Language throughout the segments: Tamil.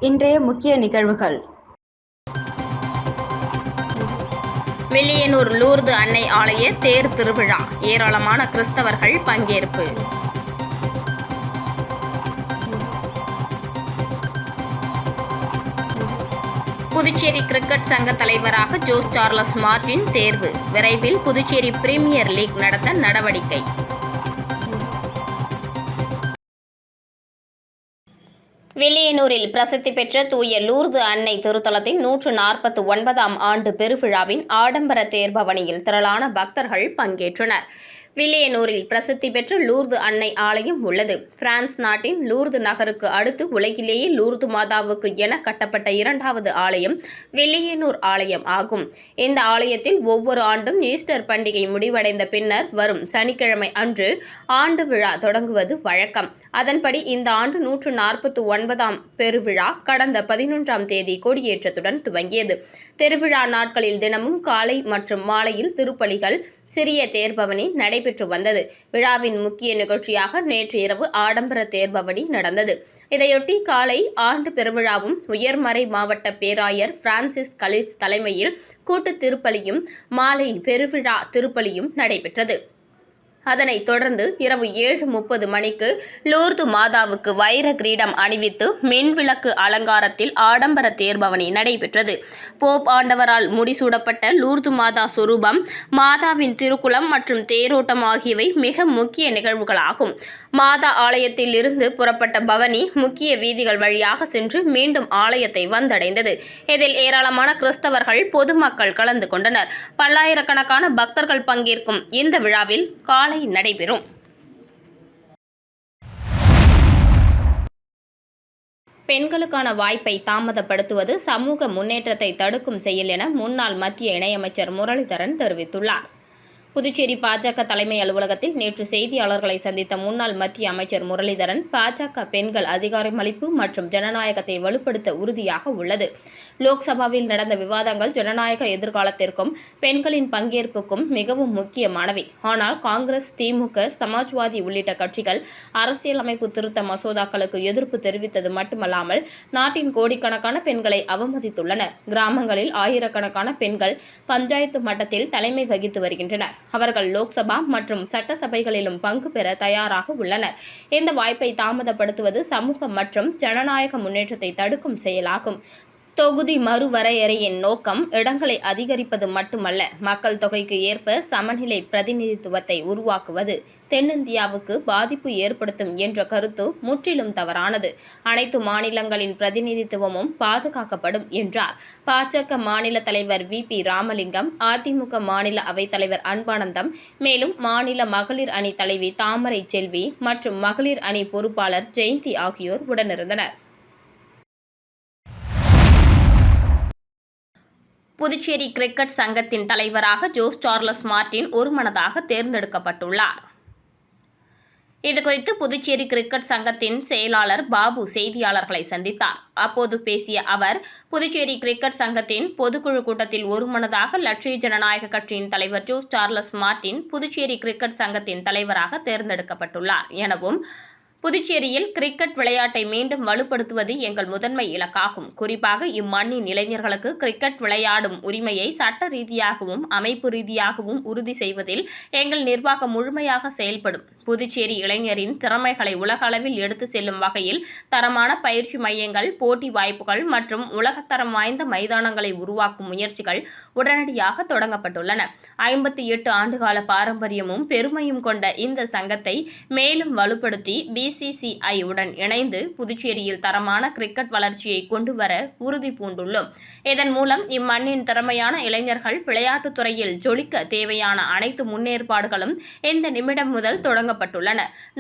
இன்றைய முக்கிய நிகழ்வுகள். வில்லியனூர் லூர்து அன்னை ஆலய தேர் திருவிழா, ஏராளமான கிறிஸ்தவர்கள் பங்கேற்பு. புதுச்சேரி கிரிக்கெட் சங்க தலைவராக ஜோஸ் சார்லஸ் மார்டின் தேர்வு. விரைவில் புதுச்சேரி பிரீமியர் லீக் நடத்த நடவடிக்கை. வில்லியனூரில் பிரசித்தி பெற்ற தூய லூர்து அன்னை திருத்தலத்தின் 149ஆம் ஆண்டு பெருவிழாவின் ஆடம்பர தேர்பவனியில் திரளான பக்தர்கள் பங்கேற்றனர். வில்லியனூரில் பிரசித்தி பெற்ற லூர்து அன்னை ஆலயம் உள்ளது. பிரான்ஸ் நாட்டின் லூர்து நகருக்கு அடுத்து உலகிலேயே லூர்து மாதாவுக்கு என கட்டப்பட்ட 2வது ஆலயம் வில்லியனூர் ஆலயம் ஆகும். இந்த ஆலயத்தில் ஒவ்வொரு ஆண்டும் ஈஸ்டர் பண்டிகை முடிவடைந்த பின்னர் வரும் சனிக்கிழமை அன்று ஆண்டு விழா தொடங்குவது வழக்கம். அதன்படி இந்த ஆண்டு 149ஆம் பெருவிழா கடந்த 11ஆம் தேதி கொடியேற்றத்துடன் துவங்கியது. திருவிழா நாட்களில் தினமும் காலை மற்றும் மாலையில் திருப்பலிகள், சிறிய தேர்பவனி நடைபெற்று வந்தது. விழாவின் முக்கிய நிகழ்ச்சியாக நேற்று இரவு ஆடம்பர தேர்பவனி நடந்தது. இதையொட்டி காலை ஆண்டு பெருவிழாவும் உயர்மறை மாவட்ட பேராயர் பிரான்சிஸ் கலிஸ் தலைமையில் கூட்டு திருப்பலியும், மாலை பெருவிழா திருப்பலியும் நடைபெற்றது. அதனைத் தொடர்ந்து இரவு 7:30 மணிக்கு லூர்து மாதாவுக்கு வைர கிரீடம் அணிவித்து மின்விளக்கு அலங்காரத்தில் ஆடம்பர தேர்பவனி நடைபெற்றது. போப் ஆண்டவரால் முடிசூடப்பட்ட லூர்து மாதா சொரூபம், மாதாவின் திருக்குளம் மற்றும் தேரோட்டம் ஆகியவை மிக முக்கிய நிகழ்வுகளாகும். மாதா ஆலயத்தில் இருந்து புறப்பட்ட பவனி முக்கிய வீதிகள் வழியாக சென்று மீண்டும் ஆலயத்தை வந்தடைந்தது. இதில் ஏராளமான கிறிஸ்தவர்கள், பொதுமக்கள் கலந்து கொண்டனர். பல்லாயிரக்கணக்கான பக்தர்கள் பங்கேற்கும் இந்த விழாவில் காலை நடைபெறும். பெண்களுக்கான வாய்ப்பை தாமதப்படுத்துவது சமூக முன்னேற்றத்தை தடுக்கும் செயல் என முன்னாள் மத்திய இணையமைச்சர் முரளிதரன் தெரிவித்துள்ளார். புதுச்சேரி பாஜக தலைமை அலுவலகத்தில் நேற்று செய்தியாளர்களை சந்தித்த முன்னாள் மத்திய அமைச்சர் முரளிதரன், பாஜக பெண்கள் அதிகாரமளிப்பு மற்றும் ஜனநாயகத்தை வலுப்படுத்த உறுதியாக உள்ளது. லோக்சபாவில் நடந்த விவாதங்கள் ஜனநாயக எதிர்காலத்திற்கும் பெண்களின் பங்கேற்புக்கும் மிகவும் முக்கியமானவை. ஆனால் காங்கிரஸ், திமுக, சமாஜ்வாதி உள்ளிட்ட கட்சிகள் அரசியலமைப்பு திருத்த மசோதாக்களுக்கு எதிர்ப்பு தெரிவித்தது மட்டுமல்லாமல் நாட்டின் கோடிக்கணக்கான பெண்களை அவமதித்துள்ளனர். கிராமங்களில் ஆயிரக்கணக்கான பெண்கள் பஞ்சாயத்து மட்டத்தில் தலைமை வகித்து வருகின்றனர். அவர்கள் லோக்சபா மற்றும் சட்டசபைகளிலும் பங்கு பெற தயாராக உள்ளனர். இந்த வாய்ப்பை தாமதப்படுத்துவது சமூக மற்றும் ஜனநாயக முன்னேற்றத்தை தடுக்கும் செயலாகும். தொகுதி மறுவரையறையின் நோக்கம் இடங்களை அதிகரிப்பது மட்டுமல்ல, மக்கள் தொகைக்கு ஏற்ப சமநிலை பிரதிநிதித்துவத்தை உருவாக்குவது. தென்னிந்தியாவுக்கு பாதிப்பு ஏற்படுத்தும் என்ற கருத்து முற்றிலும் தவறானது. அனைத்து மாநிலங்களின் பிரதிநிதித்துவமும் பாதுகாக்கப்படும் என்றார். பாஜக மாநில தலைவர் வி.பி. ராமலிங்கம், அதிமுக மாநில அவைத்தலைவர் அன்பானந்தம், மேலும் மாநில மகளிர் அணி தலைவி தாமரை செல்வி மற்றும் மகளிர் அணி பொறுப்பாளர் ஜெயந்தி ஆகியோர் உடனிருந்தனர். புதுச்சேரி கிரிக்கெட் சங்கத்தின் தலைவராக ஜோஸ் சார்லஸ் மார்டின் ஒருமனதாக தேர்ந்தெடுக்கப்பட்டுள்ளார். இதுகுறித்து புதுச்சேரி கிரிக்கெட் சங்கத்தின் செயலாளர் பாபு செய்தியாளர்களை சந்தித்தார். அப்போது பேசிய அவர், புதுச்சேரி கிரிக்கெட் சங்கத்தின் பொதுக்குழு கூட்டத்தில் ஒருமனதாக லட்சிய ஜனநாயக கட்சியின் தலைவர் Jose Charles Martin Puducherry cricket சங்கத்தின் தலைவராக தேர்ந்தெடுக்கப்பட்டுள்ளார் எனவும், புதுச்சேரியில் கிரிக்கெட் விளையாட்டை மீண்டும் வலுப்படுத்துவது எங்கள் முதன்மை இலக்காகும். குறிப்பாக இம்மண்ணின் இளைஞர்களுக்கு கிரிக்கெட் விளையாடும் உரிமையை சட்ட ரீதியாகவும் அமைப்பு ரீதியாகவும் உறுதி செய்வதில் எங்கள் நிர்வாகம் முழுமையாக செயல்படும். புதுச்சேரி இளைஞரின் திறமைகளை உலக அளவில் எடுத்து செல்லும் வகையில் தரமான பயிற்சி மையங்கள், போட்டி வாய்ப்புகள் மற்றும் உலகத்தரம் வாய்ந்த மைதானங்களை உருவாக்கும் முயற்சிகள் உடனடியாக தொடங்கப்பட்டுள்ளன. 58 ஆண்டுகால பாரம்பரியமும் பெருமையும் கொண்ட இந்த சங்கத்தை மேலும் வலுப்படுத்தி BCCI உடன் இணைந்து புதுச்சேரியில் தரமான கிரிக்கெட் வளர்ச்சியை கொண்டுவர உறுதி பூண்டுள்ளோம். இதன் மூலம் இம்மண்ணின் திறமையான இளைஞர்கள் விளையாட்டுத் துறையில் ஜொலிக்க தேவையான அனைத்து முன்னேற்பாடுகளும் இந்த நிமிடம் முதல் தொடங்கப்பட்டுள்ளன.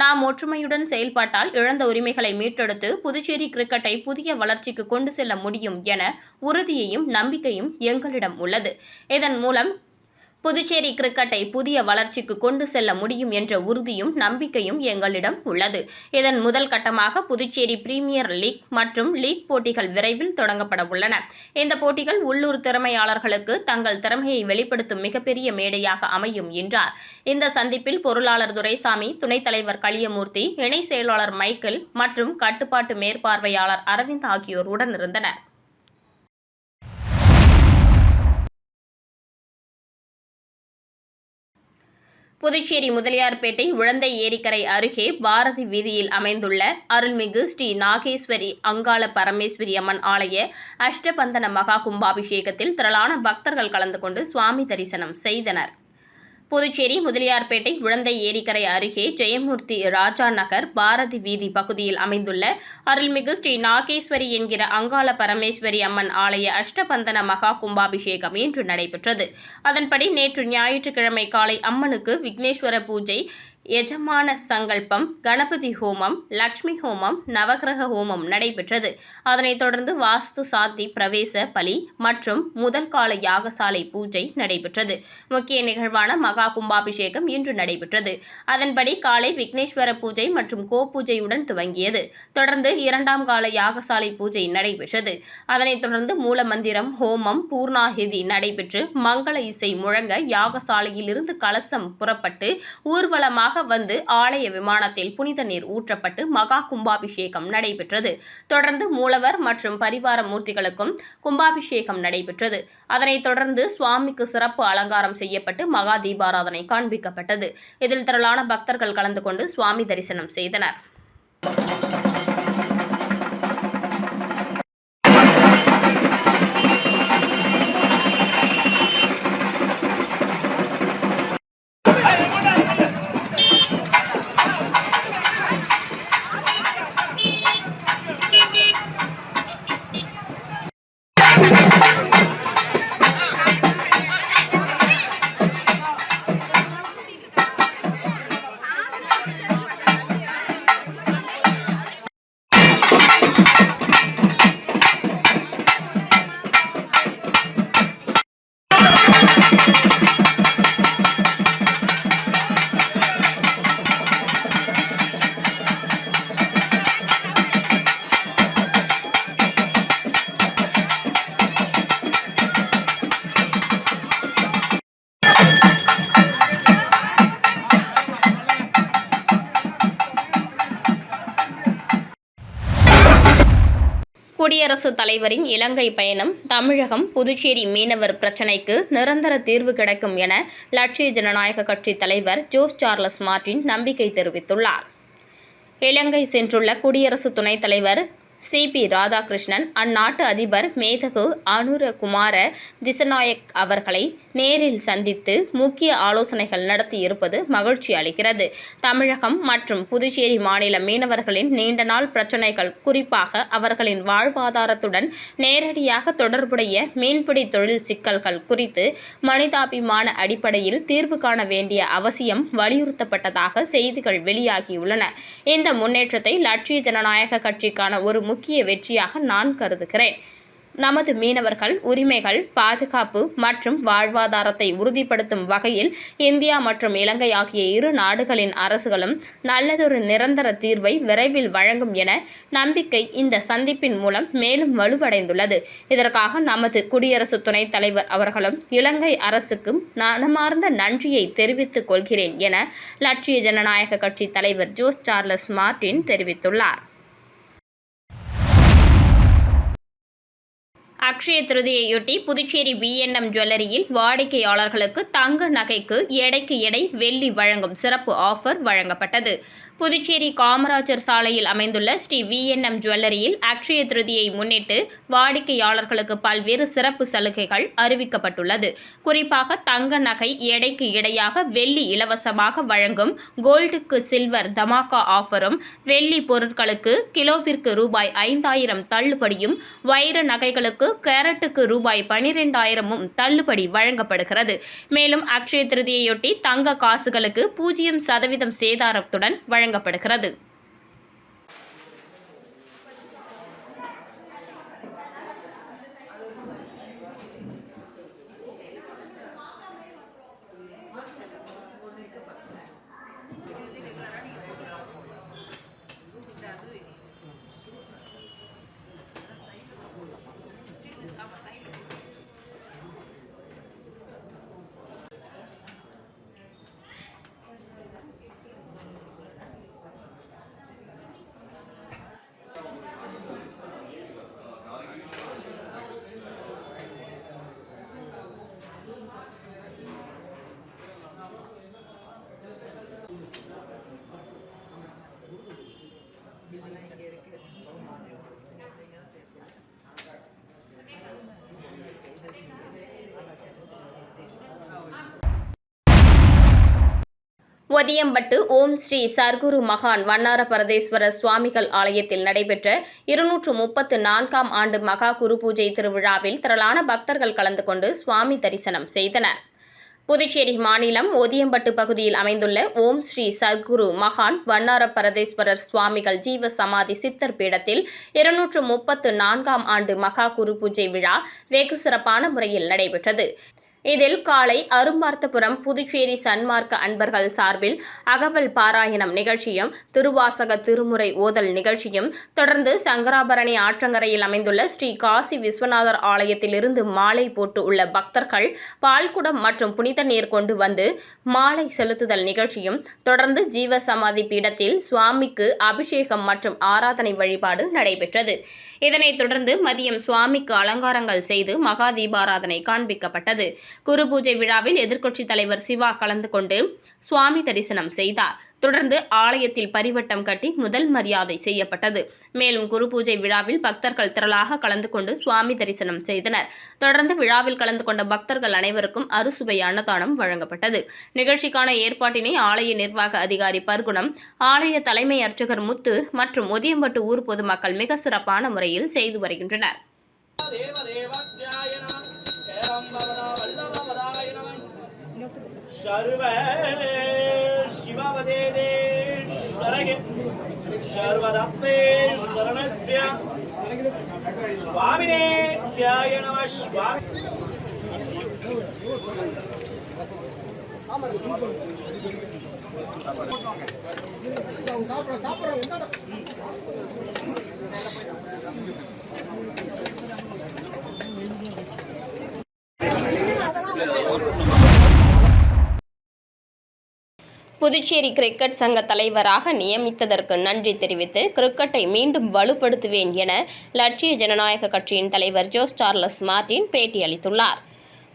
நாம் ஒற்றுமையுடன் செயல்பட்டால் இழந்த உரிமைகளை மீட்டெடுத்து புதுச்சேரி கிரிக்கெட்டை புதிய வளர்ச்சிக்கு கொண்டு செல்ல முடியும் என உறுதியையும் நம்பிக்கையும் எங்களிடம் உள்ளது. இதன் மூலம் புதுச்சேரி கிரிக்கெட்டை புதிய வளர்ச்சிக்கு கொண்டு செல்ல முடியும் என்ற உறுதியும் நம்பிக்கையும் எங்களிடம் உள்ளது. இதன் முதல் கட்டமாக புதுச்சேரி பிரீமியர் லீக் மற்றும் லீக் போட்டிகள் விரைவில் தொடங்கப்பட உள்ளன. இந்த போட்டிகள் உள்ளூர் திறமையாளர்களுக்கு தங்கள் திறமையை வெளிப்படுத்தும் மிகப்பெரிய மேடையாக அமையும் என்றார். இந்த சந்திப்பில் பொருளாளர் துரைசாமி, துணைத் தலைவர் களியமூர்த்தி, இணை செயலாளர் மைக்கேல் மற்றும் கட்டுப்பாட்டு மேற்பார்வையாளர் அரவிந்த் ஆகியோர் உடனிருந்தனர். புதுச்சேரி முதலியார்பேட்டை உழந்தை ஏரிக்கரை அருகே பாரதி வீதியில் அமைந்துள்ள அருள்மிகு ஸ்ரீ நாகேஸ்வரி அங்காள பரமேஸ்வரி அம்மன் ஆலய அஷ்டபந்தன மகா கும்பாபிஷேகத்தில் திரளான பக்தர்கள் கலந்து கொண்டு சுவாமி தரிசனம் செய்தனர். புதுச்சேரி முதலியார்பேட்டை உழந்தை ஏரிக்கரை அருகே ஜெயமூர்த்தி ராஜா நகர் பாரதி வீதி பகுதியில் அமைந்துள்ள அருள்மிகு ஸ்ரீ நாகேஸ்வரி என்கிற அங்காள பரமேஸ்வரி அம்மன் ஆலய அஷ்டபந்தன மகா கும்பாபிஷேகம் இன்று நடைபெற்றது. அதன்படி நேற்று ஞாயிற்றுக்கிழமை காலை அம்மனுக்கு விக்னேஸ்வர பூஜை, எஜமான சங்கல்பம், கணபதி ஹோமம், லட்சுமி ஹோமம், நவகிரக ஹோமம் நடைபெற்றது. அதனைத் தொடர்ந்து வாஸ்து சாந்தி, பிரவேச பலி மற்றும் முதல் கால யாகசாலை பூஜை நடைபெற்றது. முக்கிய நிகழ்வான மகா கும்பாபிஷேகம் இன்று நடைபெற்றது. அதன்படி காலை விக்னேஸ்வர பூஜை மற்றும் கோபூஜையுடன் துவங்கியது. தொடர்ந்து இரண்டாம் கால யாகசாலை பூஜை நடைபெற்றது. அதனைத் தொடர்ந்து மூல மந்திரம், ஹோமம், பூர்ணாகிதி நடைபெற்று மங்கள இசை முழங்க யாகசாலையில் இருந்து கலசம் புறப்பட்டு ஊர்வலமாக வந்து ஆலய விமானத்தில் புனித நீர் ஊற்றப்பட்டு மகா கும்பாபிஷேகம் நடைபெற்றது. தொடர்ந்து மூலவர் மற்றும் பரிவார மூர்த்திகளுக்கும் கும்பாபிஷேகம் நடைபெற்றது. அதனைத் தொடர்ந்து சுவாமிக்கு சிறப்பு அலங்காரம் செய்யப்பட்டு மகா தீபாராதனை காண்பிக்கப்பட்டது. இதில் திரளான பக்தர்கள் கலந்து கொண்டு சுவாமி தரிசனம் செய்தனர். குடியரசுத் தலைவரின் இலங்கை பயணம், தமிழகம், புதுச்சேரி மீனவர் பிரச்சினைக்கு நிரந்தர தீர்வு கிடைக்கும் என லட்சிய ஜனநாயக கட்சி தலைவர் ஜோஸ் சார்லஸ் மார்டின் நம்பிக்கை தெரிவித்துள்ளார். இலங்கை சென்றுள்ள குடியரசு துணைத் தலைவர் சி.பி. ராதாகிருஷ்ணன் அந்நாட்டு அதிபர் மேதகு அனுரகுமார திசநாயக் அவர்களை நேரில் சந்தித்து முக்கிய ஆலோசனைகள் நடத்தியிருப்பது மகிழ்ச்சி அளிக்கிறது. தமிழகம் மற்றும் புதுச்சேரி மாநில மீனவர்களின் நீண்ட நாள் பிரச்சினைகள், குறிப்பாக அவர்களின் வாழ்வாதாரத்துடன் நேரடியாக தொடர்புடைய மீன்பிடி தொழில் சிக்கல்கள் குறித்து மனிதாபிமான அடிப்படையில் தீர்வு காண வேண்டிய அவசியம் வலியுறுத்தப்பட்டதாக செய்திகள் வெளியாகியுள்ளன. இந்த முன்னேற்றத்தை லட்சிய ஜனநாயக கட்சிக்கான ஒரு முக்கிய வெற்றியாக நான் கருதுகிறேன். நமது மீனவர்கள் உரிமைகள், பாதுகாப்பு மற்றும் வாழ்வாதாரத்தை உறுதிப்படுத்தும் வகையில் இந்தியா மற்றும் இலங்கை ஆகிய இரு நாடுகளின் அரசுகளும் நல்லதொரு நிரந்தர தீர்வை விரைவில் வழங்கும் என நம்பிக்கை இந்த சந்திப்பின் மூலம் மேலும் வலுவடைந்துள்ளது. இதற்காக நமது குடியரசு துணைத் தலைவர் அவர்களும் இலங்கை அரசுக்கும் மனமார்ந்த நன்றியை தெரிவித்துக் கொள்கிறேன் என லட்சிய ஜனநாயக கட்சி தலைவர் ஜோஸ் சார்லஸ் மார்டின் தெரிவித்துள்ளார். அக்ஷய திருதியையொட்டி புதுச்சேரி V&M ஜுவல்லரியில் வாடிக்கையாளர்களுக்கு தங்க நகைக்கு எடைக்கு எடை வெள்ளி வழங்கும் சிறப்பு ஆஃபர் வழங்கப்பட்டது. புதுச்சேரி காமராஜர் சாலையில் அமைந்துள்ள ஸ்ரீ V&M ஜுவல்லரியில் அக்ஷய திருதியை முன்னிட்டு வாடிக்கையாளர்களுக்கு பல்வேறு சிறப்பு சலுகைகள் அறிவிக்கப்பட்டுள்ளது. குறிப்பாக தங்க நகை எடைக்கு இடையாக வெள்ளி இலவசமாக வழங்கும் கோல்டுக்கு சில்வர் தமாகா ஆஃபரும், வெள்ளி பொருட்களுக்கு கிலோவிற்கு ரூபாய் 5,000 தள்ளுபடியும், வைர நகைகளுக்கு கேரட்டுக்கு ரூபாய் 12,000 தள்ளுபடி வழங்கப்படுகிறது. மேலும் அக்ஷய திருதியையொட்டி தங்க காசுகளுக்கு 0% சேதாரத்துடன் வழங்கப்படுகிறது. ஒதியம்பட்டு ஓம் ஸ்ரீ சர்க்குரு மகான் வண்ணார பரதேஸ்வரர் சுவாமிகள் ஆலயத்தில் நடைபெற்ற 234ஆம் ஆண்டு மகா குரு பூஜை திருவிழாவில் திரளான பக்தர்கள் கலந்து கொண்டு சுவாமி தரிசனம் செய்தனர். புதுச்சேரி மாநிலம் ஒதியம்பட்டு பகுதியில் அமைந்துள்ள ஓம் ஸ்ரீ சர்க்குரு மகான் வண்ணார பரதேஸ்வரர் சுவாமிகள் ஜீவ சமாதி சித்தர் பீடத்தில் 234ஆம் ஆண்டு மகா குரு பூஜை விழா வெகு சிறப்பான முறையில் நடைபெற்றது. இதில் காலை அரும்பார்த்தபுரம் புதுச்சேரி சன்மார்க்க அன்பர்கள் சார்பில் அகவல் பாராயணம் நிகழ்ச்சியும் திருவாசக திருமுறை ஓதல் நிகழ்ச்சியும் தொடர்ந்து சங்கராபரணி ஆற்றங்கரையில் அமைந்துள்ள ஸ்ரீ காசி விஸ்வநாதர் ஆலயத்திலிருந்து மாலை போட்டு உள்ள பக்தர்கள் பால்குடம் மற்றும் புனித நீர் கொண்டு வந்து மாலை செலுத்துதல் நிகழ்ச்சியும் தொடர்ந்து ஜீவ சமாதி பீடத்தில் சுவாமிக்கு அபிஷேகம் மற்றும் ஆராதனை வழிபாடு நடைபெற்றது. இதனைத் தொடர்ந்து மதியம் சுவாமிக்கு அலங்காரங்கள் செய்து மகா தீபாராதனை காண்பிக்கப்பட்டது. குரு பூஜை விழாவில் எதிர்க்கட்சித் தலைவர் சிவா கலந்து கொண்டு சுவாமி தரிசனம் செய்தார். தொடர்ந்து ஆலயத்தில் பரிவட்டம் கட்டி முதல் மரியாதை செய்யப்பட்டது. மேலும் குரு பூஜை விழாவில் பக்தர்கள் திரளாக கலந்து கொண்டு சுவாமி தரிசனம் செய்தனர். தொடர்ந்து விழாவில் கலந்து கொண்ட பக்தர்கள் அனைவருக்கும் அறுசுவை அன்னதானம் வழங்கப்பட்டது. நிகழ்ச்சிக்கான ஏற்பாட்டினை ஆலய நிர்வாக அதிகாரி பர்குணம், ஆலய தலைமை அர்ச்சகர் முத்து மற்றும் ஒதியம்பட்டு ஊர் பொதுமக்கள் மிக சிறப்பான முறையில் செய்து வருகின்றனர். புதுச்சேரி கிரிக்கெட் சங்க தலைவராக நியமித்ததற்கு நன்றி தெரிவித்து கிரிக்கெட்டை மீண்டும் வலுப்படுத்துவேன் என லட்சிய ஜனநாயக கட்சியின் தலைவர் ஜோஸ் சார்லஸ் மார்டின் பேட்டியளித்துள்ளார்.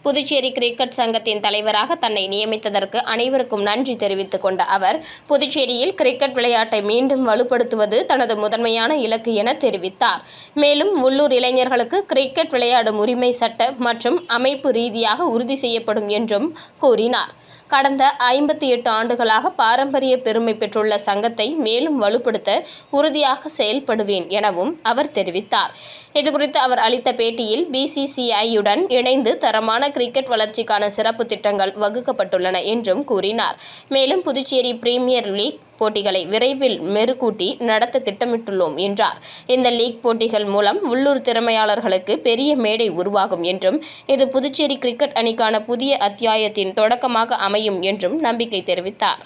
புதுச்சேரி கிரிக்கெட் சங்கத்தின் தலைவராக தன்னை நியமித்ததற்கு அனைவருக்கும் நன்றி தெரிவித்துக் கொண்ட அவர், புதுச்சேரியில் கிரிக்கெட் விளையாட்டை மீண்டும் வலுப்படுத்துவது தனது முதன்மையான இலக்கு என தெரிவித்தார். மேலும் உள்ளூர் இளைஞர்களுக்கு கிரிக்கெட் விளையாடும் உரிமை சட்ட மற்றும் அமைப்பு ரீதியாக உறுதி செய்யப்படும் என்றும் கூறினார். கடந்த 58 ஆண்டுகளாக பாரம்பரிய பெருமை பெற்றுள்ள சங்கத்தை மேலும் வலுப்படுத்த உறுதியாக செயல்படுவேன் எனவும் அவர் தெரிவித்தார். இதுகுறித்து அவர் அளித்த பேட்டியில், BCCI-யுடன் இணைந்து தரமான கிரிக்கெட் வளர்ச்சிக்கான சிறப்பு திட்டங்கள் வகுக்கப்பட்டுள்ளன என்றும் கூறினார். மேலும் புதுச்சேரி பிரீமியர் லீக் போட்டிகளை விரைவில் மெருகூட்டி நடத்த திட்டமிட்டுள்ளோம் என்றார். இந்த லீக் போட்டிகள் மூலம் உள்ளூர் திறமையாளர்களுக்கு பெரிய மேடை உருவாகும் என்றும், இது புதுச்சேரி கிரிக்கெட் அணிக்கான புதிய அத்தியாயத்தின் தொடக்கமாக அமையும் என்றும் நம்பிக்கை தெரிவித்தார்.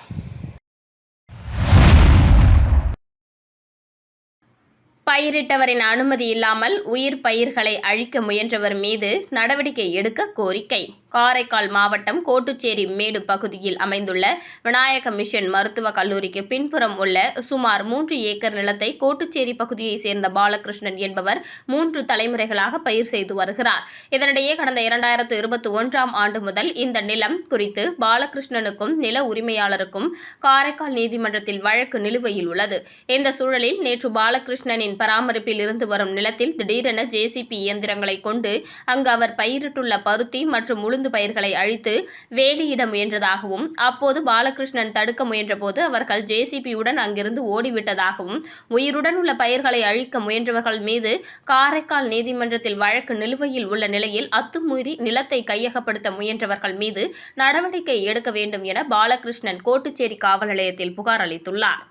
பயிரிட்டவரின் அனுமதி இல்லாமல் உயிர் பயிர்களை அழிக்க முயன்றவர் மீது நடவடிக்கை எடுக்க கோரிக்கை. காரைக்கால் மாவட்டம் கோட்டுச்சேரி மேடு பகுதியில் அமைந்துள்ள விநாயக மிஷன் மருத்துவக் கல்லூரிக்கு பின்புறம் உள்ள சுமார் 3 ஏக்கர் நிலத்தை கோட்டுச்சேரி பகுதியைச் சேர்ந்த பாலகிருஷ்ணன் என்பவர் 3 தலைமுறைகளாக பயிர் செய்து வருகிறார். இதனிடையே கடந்த 2021ஆம் ஆண்டு முதல் இந்த நிலம் குறித்து பாலகிருஷ்ணனுக்கும் நில உரிமையாளருக்கும் காரைக்கால் நீதிமன்றத்தில் வழக்கு நிலுவையில் உள்ளது. இந்த சூழலில் நேற்று பாலகிருஷ்ணனின் பராமரிப்பில் இருந்து வரும் நிலத்தில் திடீரென JCB இயந்திரங்களை கொண்டு அங்கு அவர் பயிரிட்டுள்ள பருத்தி மற்றும் உளுந்து பயிர்களை அழித்து வேலியிட முயன்றதாகவும், அப்போது பாலகிருஷ்ணன் தடுக்க முயன்றபோது அவர்கள் JCB-யுடன் அங்கிருந்து ஓடிவிட்டதாகவும், உயிருடன் உள்ள பயிர்களை அழிக்க முயன்றவர்கள் மீது காரைக்கால் நீதிமன்றத்தில் வழக்கு நிலுவையில் உள்ள நிலையில் அத்துமீறி நிலத்தை கையகப்படுத்த முயன்றவர்கள் மீது நடவடிக்கை எடுக்க வேண்டும் என பாலகிருஷ்ணன் கோட்டுச்சேரி காவல் நிலையத்தில் புகார் அளித்துள்ளார்.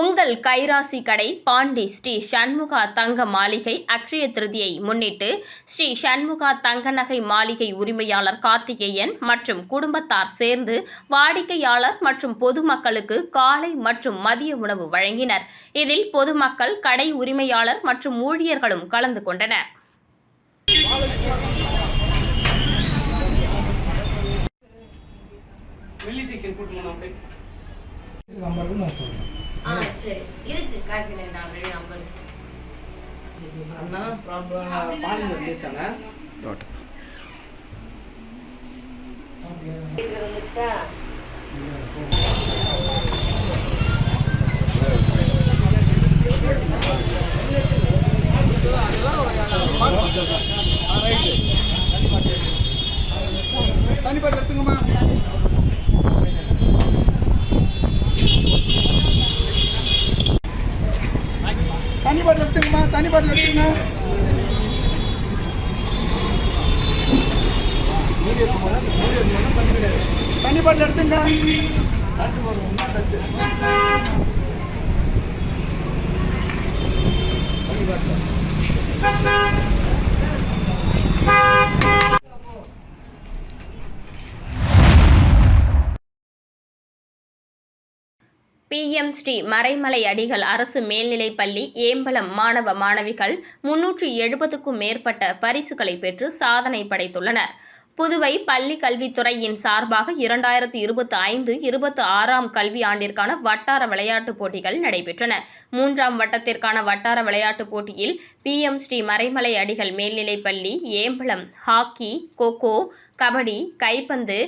உங்கள் கைராசி கடை பாண்டி ஸ்ரீ சண்முகா தங்க மாளிகை அக்ஷய திருதியை முன்னிட்டு ஸ்ரீ சண்முகா தங்க நகை மாளிகை உரிமையாளர் கார்த்திகேயன் மற்றும் குடும்பத்தார் சேர்ந்து வாடிக்கையாளர் மற்றும் பொதுமக்களுக்கு காலை மற்றும் மதிய உணவு வழங்கினர். இதில் பொதுமக்கள், கடை உரிமையாளர் மற்றும் ஊழியர்களும் கலந்து கொண்டனர். சரி இருக்கு காட்டுறேன் நான் நம்பர் அண்ணா ப்ராப்ளம் பாலிங்க பேசனா டாட் அதெல்லாம் தண்ணி பாட்டில் எடுத்துங்கம்மா. தண்ணி பாட்டில் எடுத்துங்கம்மா. தண்ணி பாட்டில் எடுத்துங்க. தண்ணி பாட்டில் எடுத்துங்க. PM ஸ்ரீ மறைமலை அடிகள் அரசு மேல்நிலைப்பள்ளி ஏம்பலம் மாணவ மாணவிகள் 370க்கும் மேற்பட்ட பரிசுகளை பெற்று சாதனை படைத்துள்ளனர். புதுவை பள்ளி கல்வித்துறையின் சார்பாக 2025-26 கல்வி ஆண்டிற்கான வட்டார விளையாட்டுப் போட்டிகள் நடைபெற்றன. 3ஆம் வட்டத்திற்கான வட்டார விளையாட்டுப் போட்டியில் PM ஸ்ரீ மறைமலை அடிகள் மேல்நிலைப்பள்ளி ஏம்பலம் ஹாக்கி, கோகோ, கபடி, கைப்பந்து,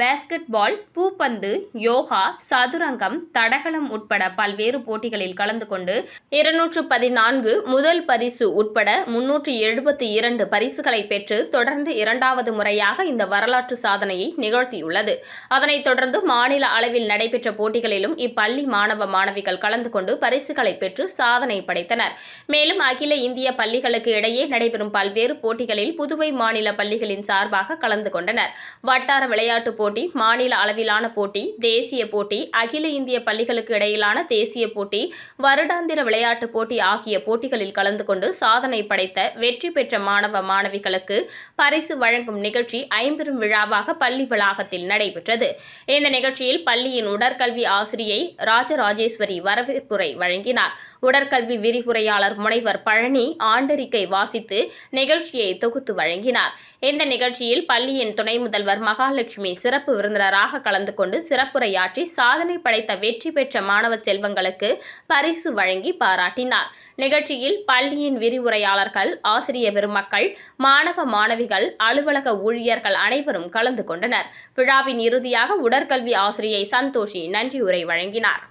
பேஸ்கெட் பால், பூப்பந்து, யோகா, சதுரங்கம், தடகளம் உட்பட பல்வேறு போட்டிகளில் கலந்து கொண்டு 214 முதல் பரிசு உட்பட 372 பரிசுகளை பெற்று தொடர்ந்து 2வது முறையாக இந்த வரலாற்று சாதனையை நிகழ்த்தியுள்ளது. அதனைத் தொடர்ந்து மாநில அளவில் நடைபெற்ற போட்டிகளிலும் இப்பள்ளி மாணவ மாணவிகள் கலந்து கொண்டு பரிசுகளை பெற்று சாதனை படைத்தனர். மேலும் அகில இந்திய பள்ளிகளுக்கு இடையே நடைபெறும் பல்வேறு போட்டிகளில் புதுவை மாநில பள்ளிகளின் சார்பாக கலந்து கொண்டனர். வட்டார விளையாட்டு போட்டி, மாநில அளவிலான போட்டி, தேசிய போட்டி, அகில இந்திய பள்ளிகளுக்கு இடையிலான தேசிய போட்டி, வருடாந்திர விளையாட்டுப் போட்டி ஆகிய போட்டிகளில் கலந்து கொண்டு சாதனை படைத்த வெற்றி பெற்ற மாணவ மாணவிகளுக்கு பரிசு வழங்கும் நிகழ்ச்சி ஐம்பெரும் விழாவாக பள்ளி வளாகத்தில் நடைபெற்றது. இந்த நிகழ்ச்சியில் பள்ளியின் உடற்கல்வி ஆசிரியை ராஜராஜேஸ்வரி வரவேற்புரை வழங்கினார். உடற்கல்வி விரிவுரையாளர் முனைவர் பழனி ஆண்டறிக்கை வாசித்து நிகழ்ச்சியை தொகுத்து வழங்கினார். இந்த நிகழ்ச்சியில் பள்ளியின் துணை முதல்வர் மகாலட்சுமி சிறப்பு விருந்தினராக கலந்து கொண்டு சிறப்புரையாற்றி சாதனை படைத்த வெற்றி பெற்ற மாணவ செல்வங்களுக்கு பரிசு வழங்கி பாராட்டினார். நிகழ்ச்சியில் பள்ளியின் விரிவுரையாளர்கள், ஆசிரிய பெருமக்கள், மாணவ மாணவிகள், அலுவலக ஊழியர்கள் அனைவரும் கலந்து கொண்டனர். விழாவின் இறுதியாக உடற்கல்வி ஆசிரியை சந்தோஷி நன்றியுரை வழங்கினார்.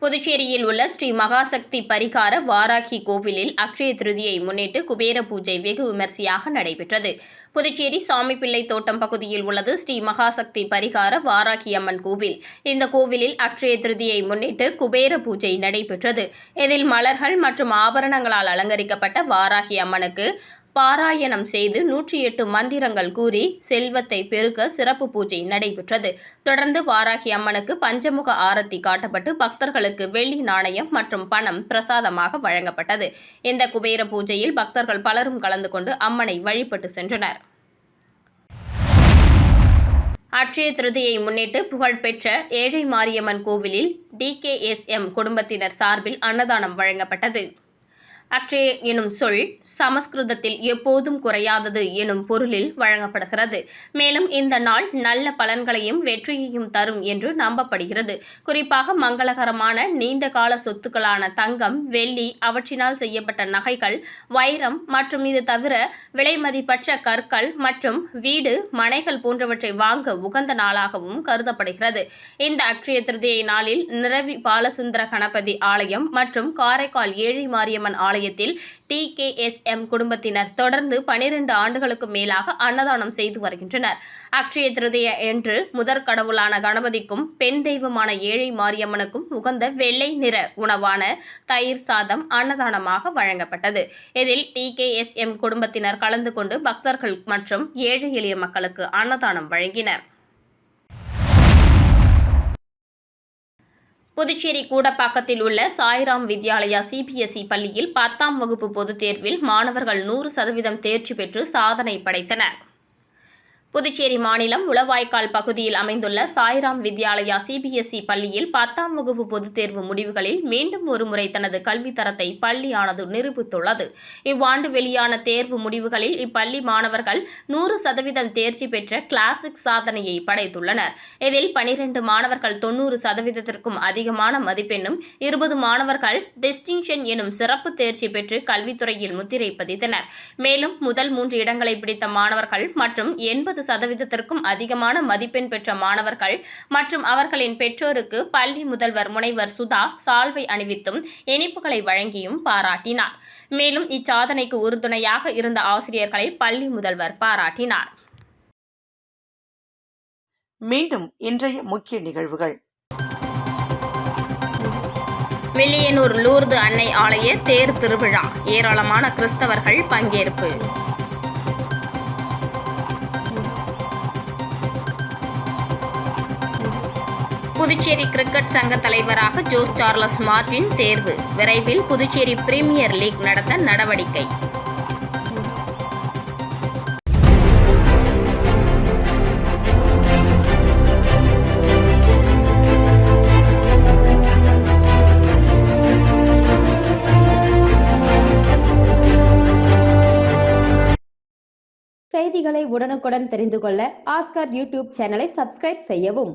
புதுச்சேரியில் உள்ள ஸ்ரீ மகாசக்தி பரிகார வாராகி கோவிலில் அக்ஷய திருதியை முன்னிட்டு குபேர பூஜை வெகு விமரிசையாக நடைபெற்றது. புதுச்சேரி சாமிப்பிள்ளை தோட்டம் பகுதியில் உள்ளது ஸ்ரீ மகாசக்தி பரிகார வாராகி அம்மன் கோவில். இந்த கோவிலில் அக்ஷய திருதியை முன்னிட்டு குபேர பூஜை நடைபெற்றது. இதில் மலர்கள் மற்றும் ஆபரணங்களால் அலங்கரிக்கப்பட்ட வாராகி அம்மனுக்கு பாராயணம் செய்து 108 மந்திரங்கள் கூறி செல்வத்தை பெருக்க சிறப்பு பூஜை நடைபெற்றது. தொடர்ந்து வாராகி அம்மனுக்கு பஞ்சமுக ஆரத்தி காட்டப்பட்டு பக்தர்களுக்கு வெள்ளி நாணயம் மற்றும் பணம் பிரசாதமாக வழங்கப்பட்டது. இந்த குபேர பூஜையில் பக்தர்கள் பலரும் கலந்து கொண்டு அம்மனை வழிபட்டு சென்றனர். அட்சய திருதியை முன்னிட்டு புகழ்பெற்ற ஏழை மாரியம்மன் கோவிலில் DKSM குடும்பத்தினர் சார்பில் அன்னதானம் வழங்கப்பட்டது. அக்ஷய எனும் சொல் சமஸ்கிருதத்தில் எப்போதும் குறையாதது எனும் பொருளில் வழங்கப்படுகிறது. மேலும் இந்த நாள் நல்ல பலன்களையும் வெற்றியையும் தரும் என்று நம்பப்படுகிறது. குறிப்பாக மங்களகரமான நீண்ட கால சொத்துக்களான தங்கம், வெள்ளி, அவற்றினால் செய்யப்பட்ட நகைகள், வைரம் மற்றும் இது தவிர விலைமதிப்பற்ற கற்கள் மற்றும் வீடு, மனைகள் போன்றவற்றை வாங்க உகந்த நாளாகவும் கருதப்படுகிறது. இந்த அக்ஷய திருதியை நாளில் நிரவி பாலசுந்தர கணபதி ஆலயம் மற்றும் காரைக்கால் ஏழை மாரியம்மன் ஆலயத்தில் DKSM குடும்பத்தினர் தொடர்ந்து 12 ஆண்டுகளுக்கு மேலாக அன்னதானம் செய்து வருகின்றனர். அக்ஷய திருதியை என்று முதற் கடவுளான கணபதிக்கும் பெண் தெய்வமான ஏழை மாரியம்மனுக்கும் உகந்த வெள்ளை நிற உணவான தயிர் சாதம் அன்னதானமாக வழங்கப்பட்டது. இதில் DKSM குடும்பத்தினர் கலந்து கொண்டு பக்தர்கள் மற்றும் ஏழை எளிய மக்களுக்கு அன்னதானம் வழங்கினர். புதுச்சேரி கூடப்பாக்கத்தில் உள்ள சாய்ராம் வித்யாலயா CBSE பள்ளியில் 10ஆம் வகுப்பு பொதுத் தேர்வில் மாணவர்கள் 100% தேர்ச்சி பெற்று சாதனை படைத்தனர். புதுச்சேரி மாநிலம் உளவாய்க்கால் பகுதியில் அமைந்துள்ள சாய்ராம் வித்யாலயா CBSE பள்ளியில் 10ஆம் வகுப்பு பொதுத் தேர்வு முடிவுகளில் மீண்டும் ஒருமுறை தனது கல்வித்தரத்தை பள்ளியானது நிரூபித்துள்ளது. இவ்வாண்டு வெளியான தேர்வு முடிவுகளில் இப்பள்ளி மாணவர்கள் 100% தேர்ச்சி பெற்ற கிளாசிக் சாதனையை படைத்துள்ளனர். இதில் 12 மாணவர்கள் 90%க்கும் அதிகமான மதிப்பெண்ணும், 20 மாணவர்கள் டிஸ்டிங்ஷன் எனும் சிறப்பு தேர்ச்சி பெற்று கல்வித்துறையில் முத்திரை பதித்தனர். மேலும் முதல் 3 இடங்களை பிடித்த மாணவர்கள் மற்றும் 80 50% அதிகமான மதிப்பெண் பெற்ற மாணவர்கள் மற்றும் அவர்களின் பெற்றோருக்கு பள்ளி முதல்வர் முனைவர் சுதா சால்வை அணிவித்தும் இனிப்புகளை வழங்கியும் பாராட்டினார். மேலும் இச்சாதனைக்கு உறுதுணையாக இருந்த ஆசிரியர்களை பள்ளி முதல்வர் பாராட்டினார். மீண்டும் இன்றைய முக்கிய நிகழ்வுகள். வில்லியனூர் லூர்து அன்னை ஆலய தேர் திருவிழா, ஏராளமான கிறிஸ்தவர்கள் பங்கேற்பு. புதுச்சேரி கிரிக்கெட் சங்க தலைவராக ஜோஸ் சார்லஸ் மார்டின் தேர்வு, விரைவில் புதுச்சேரி பிரீமியர் லீக் நடத்த நடவடிக்கை. செய்திகளை உடனுக்குடன் தெரிந்து கொள்ள ஆஸ்கார் யூடியூப் சேனலை சப்ஸ்கிரைப் செய்யவும்.